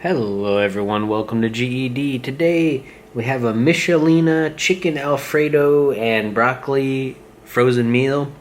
Hello everyone, welcome to GED. Today we have a Michelina chicken Alfredo and broccoli frozen meal,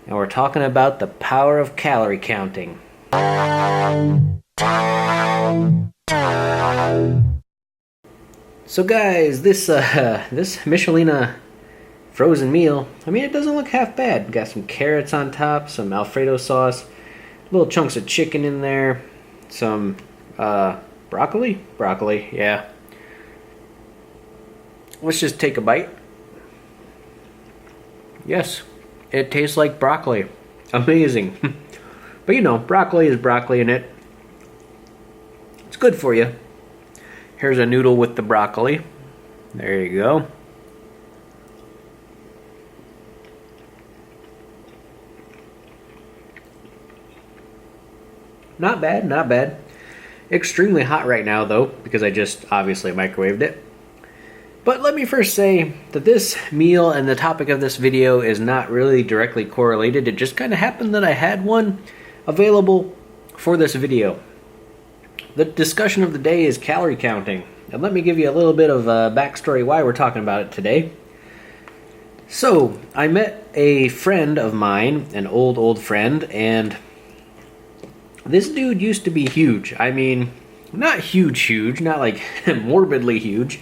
and we're talking about the power of calorie counting. So guys, this Michelina frozen meal, it doesn't look half bad. Got some carrots on top, some Alfredo sauce, little chunks of chicken in there, some broccoli, yeah. Let's just take a bite. Yes, it tastes like broccoli. Amazing. But broccoli is broccoli in it. It's good for you. Here's a noodle with the broccoli. There you go. Not bad, not bad. Extremely hot right now though, because I just obviously microwaved it. But let me first say that this meal and the topic of this video is not really directly correlated. It just kind of happened that I had one available for this video. The discussion of the day is calorie counting. And let me give you a little bit of a backstory why we're talking about it today. So, I met a friend of mine, an old friend, and this dude used to be huge. Not huge, not like morbidly huge,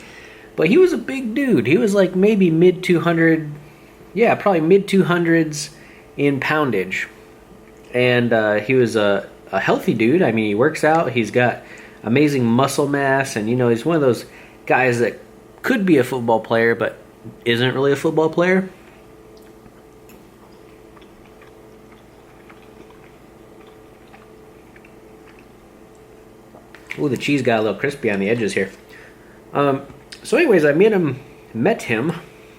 but he was a big dude. He was like maybe mid 200, yeah, probably mid 200s in poundage. And he was a healthy dude. He works out, he's got amazing muscle mass, and he's one of those guys that could be a football player, but isn't really a football player. Ooh, the cheese got a little crispy on the edges here. So anyways, I met him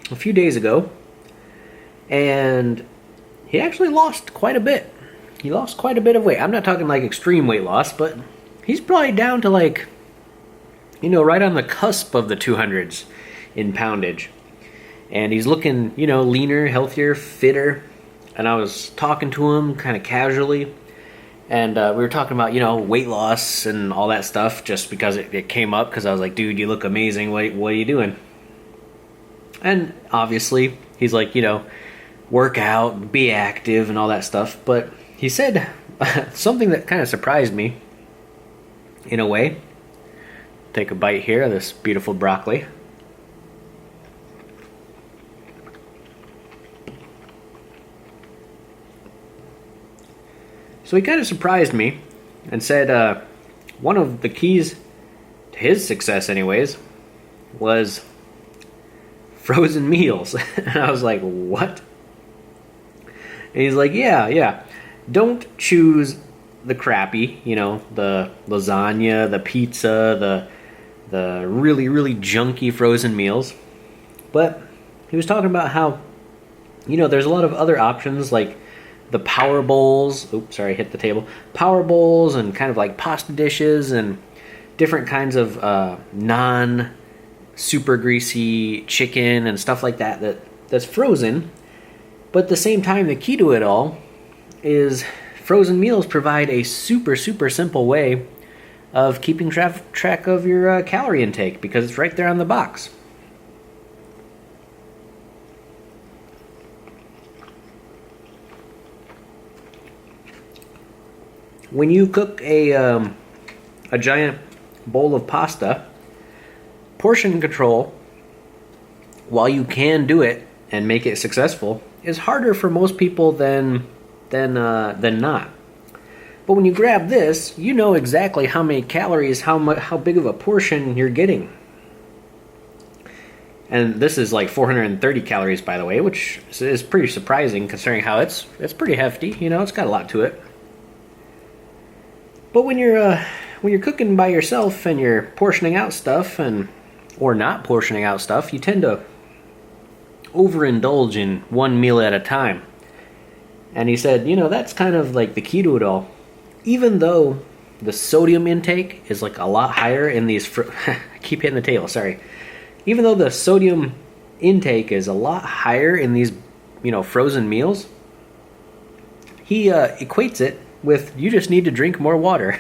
a few days ago, and he actually lost quite a bit. He lost quite a bit of weight. I'm not talking like extreme weight loss, but he's probably down to like, right on the cusp of the 200s in poundage. And he's looking, leaner, healthier, fitter. And I was talking to him kind of casually. And we were talking about, weight loss and all that stuff just because it came up, because I was like, dude, you look amazing. What are you doing? And obviously, he's like, work out, be active and all that stuff. But he said something that kind of surprised me in a way. Take a bite here of this beautiful broccoli. So he kind of surprised me and said one of the keys to his success anyways was frozen meals. And I was like, what? And he's like, yeah. Don't choose the crappy, the lasagna, the pizza, the really, really junky frozen meals. But he was talking about how, there's a lot of other options like the power bowls. Oops, sorry, I hit the table. Power bowls and kind of like pasta dishes and different kinds of non-super greasy chicken and stuff like that's frozen. But at the same time, the key to it all is frozen meals provide a super, super simple way of keeping track of your calorie intake, because it's right there on the box. When you cook a giant bowl of pasta, portion control, while you can do it and make it successful, is harder for most people than not. But when you grab this, you know exactly how many calories, how big of a portion you're getting. And this is like 430 calories, by the way, which is pretty surprising considering how it's pretty hefty. It's got a lot to it. But when you're cooking by yourself and you're portioning out stuff or not portioning out stuff, you tend to overindulge in one meal at a time. And he said, that's kind of like the key to it all. Even though the sodium intake is like a lot higher in these I keep hitting the table, sorry. Even though the sodium intake is a lot higher in these, frozen meals, he equates it with, you just need to drink more water.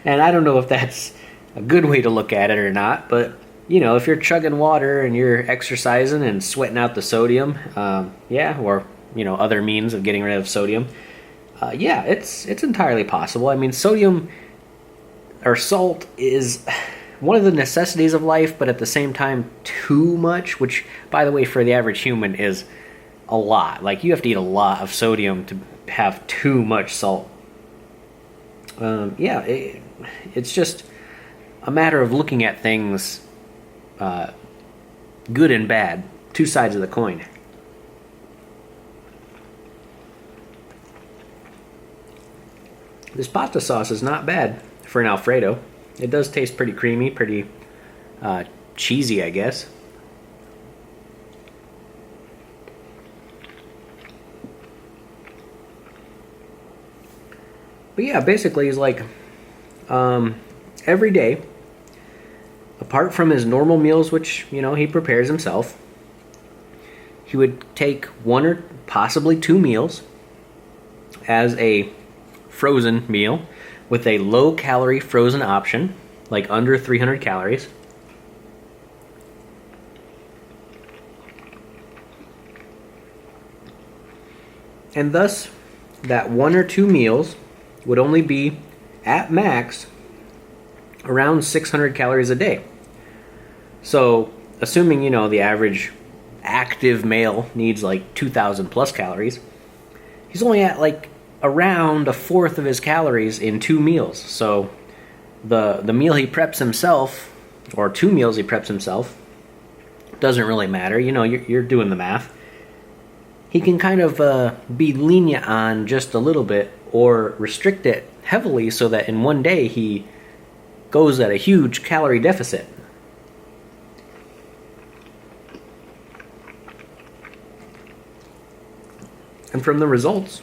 And I don't know if that's a good way to look at it or not, but you know, if you're chugging water and you're exercising and sweating out the sodium, yeah, or you know, other means of getting rid of sodium, yeah, it's entirely possible. I mean, sodium or salt is one of the necessities of life, but at the same time, too much, which, by the way, for the average human is a lot. Like, you have to eat a lot of sodium to have too much salt. Yeah, it's just a matter of looking at things good and bad, two sides of the coin. This pasta sauce is not bad for an Alfredo. It does taste pretty creamy, pretty cheesy, I guess. But yeah, basically he's like, every day, apart from his normal meals, which, you know, he prepares himself, he would take one or possibly two meals as a frozen meal with a low-calorie frozen option, like under 300 calories. And thus, that one or two meals would only be, at max, around 600 calories a day. So, assuming, you know, the average active male needs like 2,000 plus calories, he's only at like around a fourth of his calories in two meals. So the meal he preps himself, or two meals he preps himself, doesn't really matter. You know, you're doing the math. He can kind of be lenient on just a little bit or restrict it heavily so that in one day he goes at a huge calorie deficit. And from the results,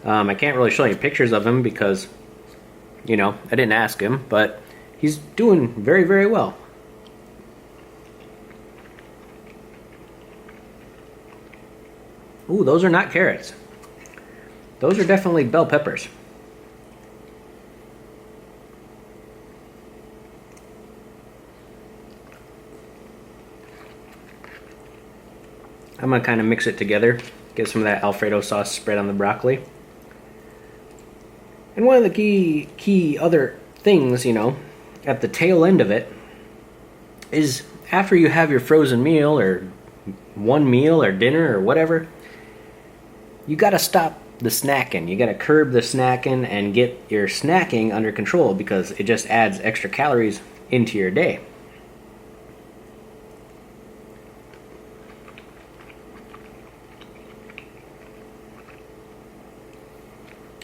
I can't really show you pictures of him because, you know, I didn't ask him, but he's doing very, very well. Ooh, those are not carrots. Those are definitely bell peppers. I'm going to kind of mix it together, get some of that Alfredo sauce spread on the broccoli. And one of the key other things, you know, at the tail end of it, is after you have your frozen meal or one meal or dinner or whatever, you got to stop the snacking. You got to curb the snacking and get your snacking under control because it just adds extra calories into your day.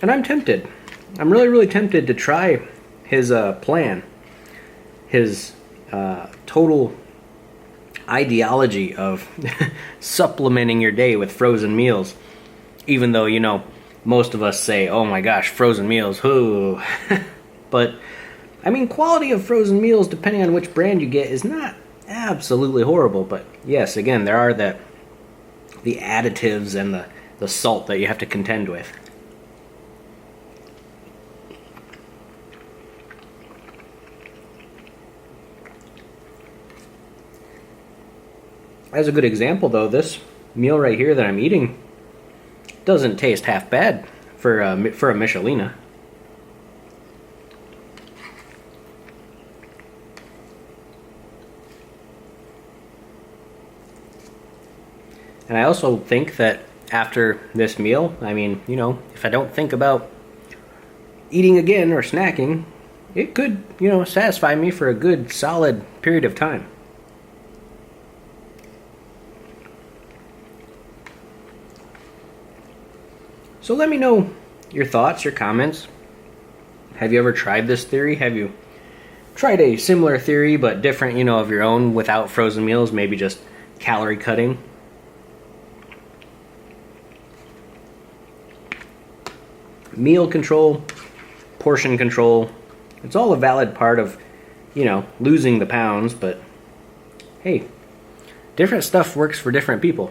And I'm tempted. I'm really, really tempted to try his plan, his total ideology of supplementing your day with frozen meals. Even though, you know, most of us say, oh my gosh, frozen meals, whoo. But, I mean, quality of frozen meals, depending on which brand you get, is not absolutely horrible. But yes, again, there are the additives and the salt that you have to contend with. As a good example, though, this meal right here that I'm eating doesn't taste half bad for a Michelina. And I also think that after this meal, I mean, you know, if I don't think about eating again or snacking, it could, you know, satisfy me for a good, solid period of time. So let me know your thoughts, your comments. Have you ever tried this theory? Have you tried a similar theory but different, you know, of your own without frozen meals, maybe just calorie cutting? Meal control, portion control, it's all a valid part of, you know, losing the pounds, but hey, different stuff works for different people.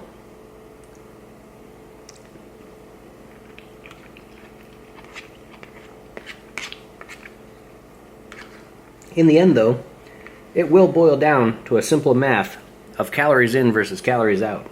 In the end, though, it will boil down to a simple math of calories in versus calories out.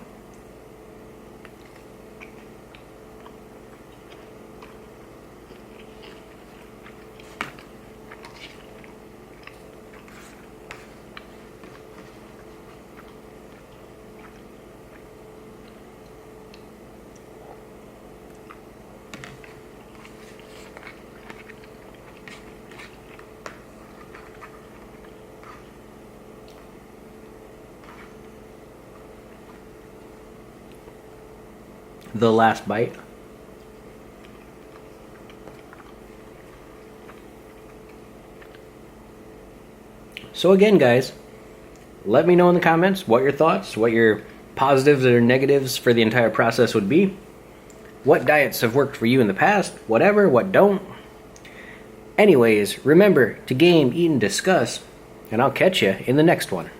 The last bite. So again, guys, let me know in the comments what your thoughts, what your positives or negatives for the entire process would be. What diets have worked for you in the past, whatever, what don't. Anyways, remember to game, eat, and discuss, and I'll catch you in the next one.